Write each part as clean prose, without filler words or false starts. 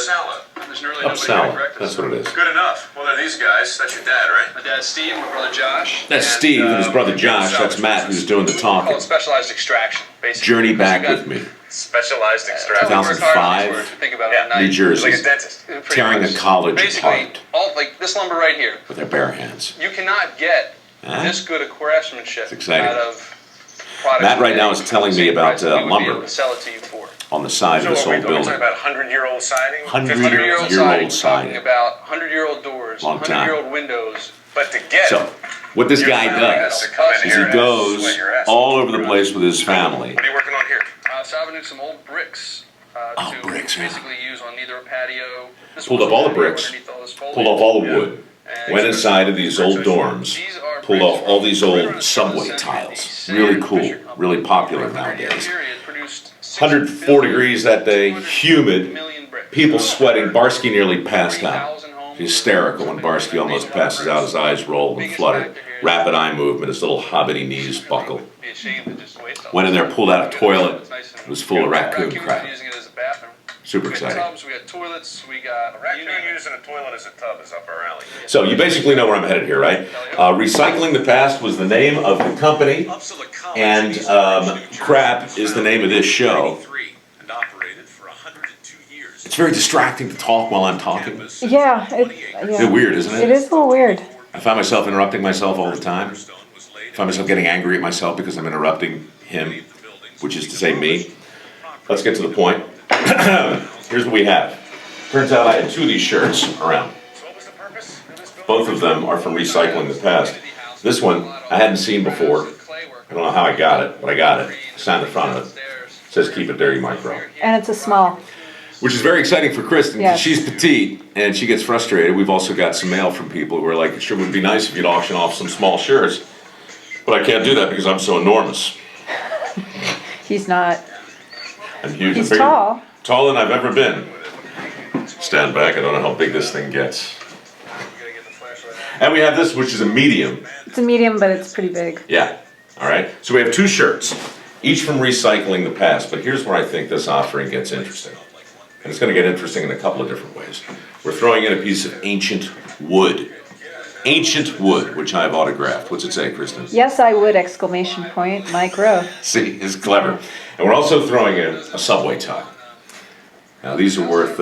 Upsala. There's nearly nobody to Upsala, correct us. that's what it is. Good enough. Well, they're these guys. That's your dad, right? My dad's Steve, my brother Josh. That's and, Steve and his brother yeah, Josh. That's salvage Matt who's doing the We call talking. it specialized extraction, basically. Journey Because back you got- with me. Specialized extraction. 2005, If you think about Yeah. it, at night, New Jersey. Like a dentist. pretty Tearing much. a college Basically, apart all like this lumber right here. with their bare hands. You cannot get Huh? this good a craftsmanship exciting. out of products. Matt right today now is telling at the me same about, price that we would be lumber. able to sell it to you for. On the side So of this are we old talking building. about 100-year-old siding? 100-year-old 100-year-old siding. We're siding. talking about 100-year-old doors, Long time. 100-year-old windows. But to get So, it, what this you're guy allowing us does to come in is here he and goes sweat your ass all off. over the place with his family. What are you working on here? Salvaging some old bricks to bricks, yeah. basically use on either a patio. This Pulled was up a all the patio bricks, underneath all this foliage. Pulled off all the Yeah. wood, And went inside of these old dorms, these are pulled bricks off all these right around old the subway center. tiles. The Really Fisher cool, Company, really popular over a 30-year nowadays. period, produced 104 degrees that day, 200 humid, million bricks. people sweating. Barsky nearly passed out. 3,000 homes. Hysterical when Barsky almost passes out, his eyes roll and flutter. Rapid eye movement, his little hobbity knees buckle. Be ashamed to just waste all Went in there, pulled out a toilet. It's nice and- It was full of raccoon Raccoons crap. are using it as a bathroom. Super We got exciting. tubs, we got toilets, we got A raccoon you name it. using a toilet as a tub is up our alley. So you basically know where I'm headed here, right? Recycling the Past was the name of the company, and C.R.A.P is the name of this show. And operated for 102 years. It's very distracting to talk while I'm talking. Yeah, It's weird, isn't It it? is a little weird. I find myself interrupting myself all the time. I find myself getting angry at myself because I'm interrupting him, which is to say me. Let's get to the point. Here's what we have. Turns out I had two of these shirts around. So what was the purpose of this building? Both of them are from Recycling the Past. This one I hadn't seen before. I don't know how I got it, but I got it. Signed the front of it. It says keep it dirty, micro. And it's a small. Which is very exciting for Kristen, because Yes. she's petite and she gets frustrated. We've also got some mail from people who are like, it sure would be nice if you'd auction off some small shirts. But I can't do that because I'm so enormous. He's not. I'm huge. He's I'm bigger- tall. Taller than I've ever been. Stand back, I don't know how big this thing gets. And we have this, which is a medium. It's a medium, but it's pretty big. Yeah, all right. So we have two shirts, each from Recycling the Past. But here's where I think this offering gets interesting. And it's going to get interesting in a couple of different ways. We're throwing in a piece of ancient wood. Ancient wood, which I've autographed. What's it say, Kristen? Yes, I would! Exclamation point. Mike Rowe. See, it's clever. And we're also throwing in a subway tile. Now these are worth,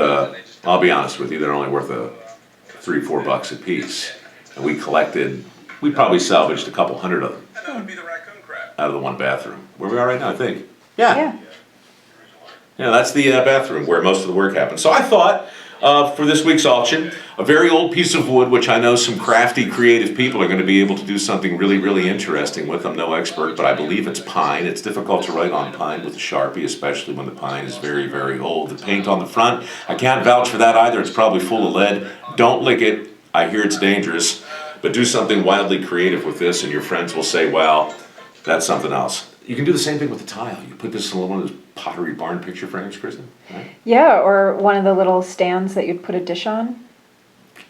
I'll be honest with you, they're only worth $3-4 a piece. And we probably salvaged a couple hundred of them And that would be the raccoon crap. out of the one bathroom. Where we are right now, I think. Yeah. Yeah. Yeah, that's the bathroom where most of the work happens. So I thought, for this week's auction, a very old piece of wood, which I know some crafty, creative people are going to be able to do something really, really interesting with. I'm no expert, but I believe it's pine. It's difficult to write on pine with a Sharpie, especially when the pine is very, very old. The paint on the front, I can't vouch for that either. It's probably full of lead. Don't lick it. I hear it's dangerous. But do something wildly creative with this, and your friends will say, wow, that's something else. You can do the same thing with the tile. You put this in one of those Pottery Barn picture frames, Kristen. Right? Yeah, or one of the little stands that you'd put a dish on.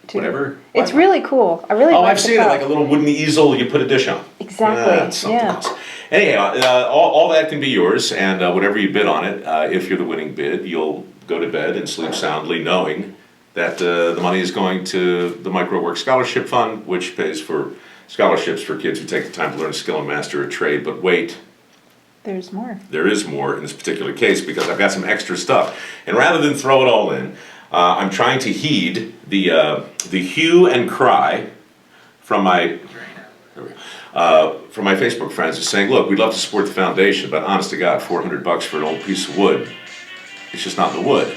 too. Whatever. It's really cool. I really Oh, like I've the seen it, cup. like a little wooden easel you put a dish on. Exactly, That's something yeah. else. Anyhow, all that can be yours, and whatever you bid on it, if you're the winning bid, you'll go to bed and sleep soundly knowing that the money is going to the Microworks Scholarship Fund, which pays for scholarships for kids who take the time to learn a skill and master a trade. But wait, There's more. there is more in this particular case because I've got some extra stuff. And rather than throw it all in, I'm trying to heed the hue and cry from my Facebook friends is saying, look, we'd love to support the foundation, but honest to God, $400 for an old piece of wood, it's just not the wood.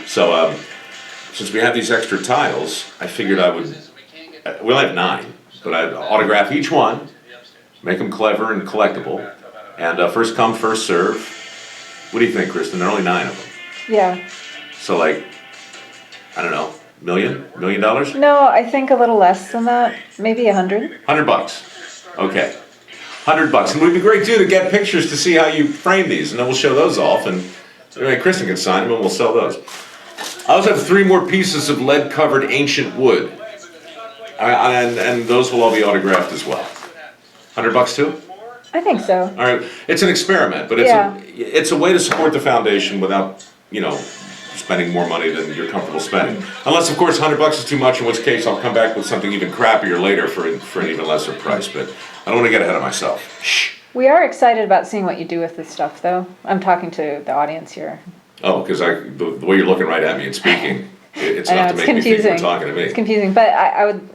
So since we have these extra tiles, I figured I would, we only have 9, but I'd autograph each one, make them clever and collectible, and first come, first serve. What do you think, Kristen? There are only 9 of them. Yeah. So like, I don't know, $1 million? No, I think a little less than that. Maybe 100. $100. Okay. $100. And it would be great too to get pictures to see how you frame these, and then we'll show those off, and Kristen can sign them and we'll sell those. I also have 3 more pieces of lead-covered ancient wood. And those will all be autographed as well. $100 too? I think so. All right, it's an experiment, but it's a way to support the foundation without, spending more money than you're comfortable spending. Unless, of course, $100 is too much, in which case I'll come back with something even crappier later for an even lesser price. But I don't want to get ahead of myself. Shh. We are excited about seeing what you do with this stuff, though. I'm talking to the audience here. Oh, because the way you're looking right at me and speaking, it's I know, enough to it's make me think confusing. you're talking to me. It's confusing, but I would,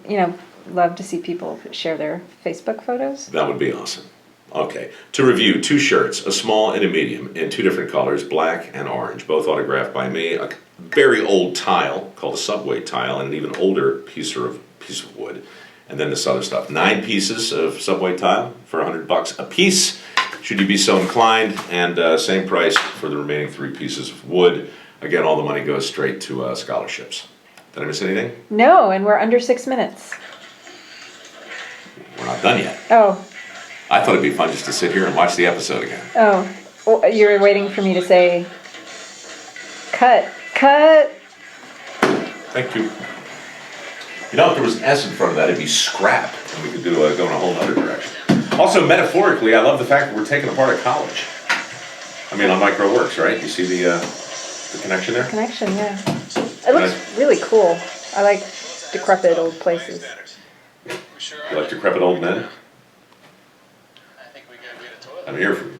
love to see people share their Facebook photos. That would be awesome. Okay, to review, 2 shirts, a small and a medium, in 2 different colors, black and orange, both autographed by me. A very old tile called a subway tile, and an even older piece of wood. And then this other stuff. 9 pieces of subway tile for $100 a piece, should you be so inclined, and same price for the remaining 3 pieces of wood. Again, all the money goes straight to scholarships. Did I miss anything? No, and we're under 6 minutes. We're not done yet. Oh, I thought it'd be fun just to sit here and watch the episode again. oh, well, you're waiting for me to say, cut. Thank you. You know, if there was an S in front of that, it'd be scrap, and we could go in a whole other direction. Also, metaphorically, I love the fact that we're taking apart a college. I mean, on MicroWorks, right? You see the connection there? Connection, yeah. It looks really cool. I like decrepit old places. You like decrepit old men? I think we gotta get a toilet. I'm here for you.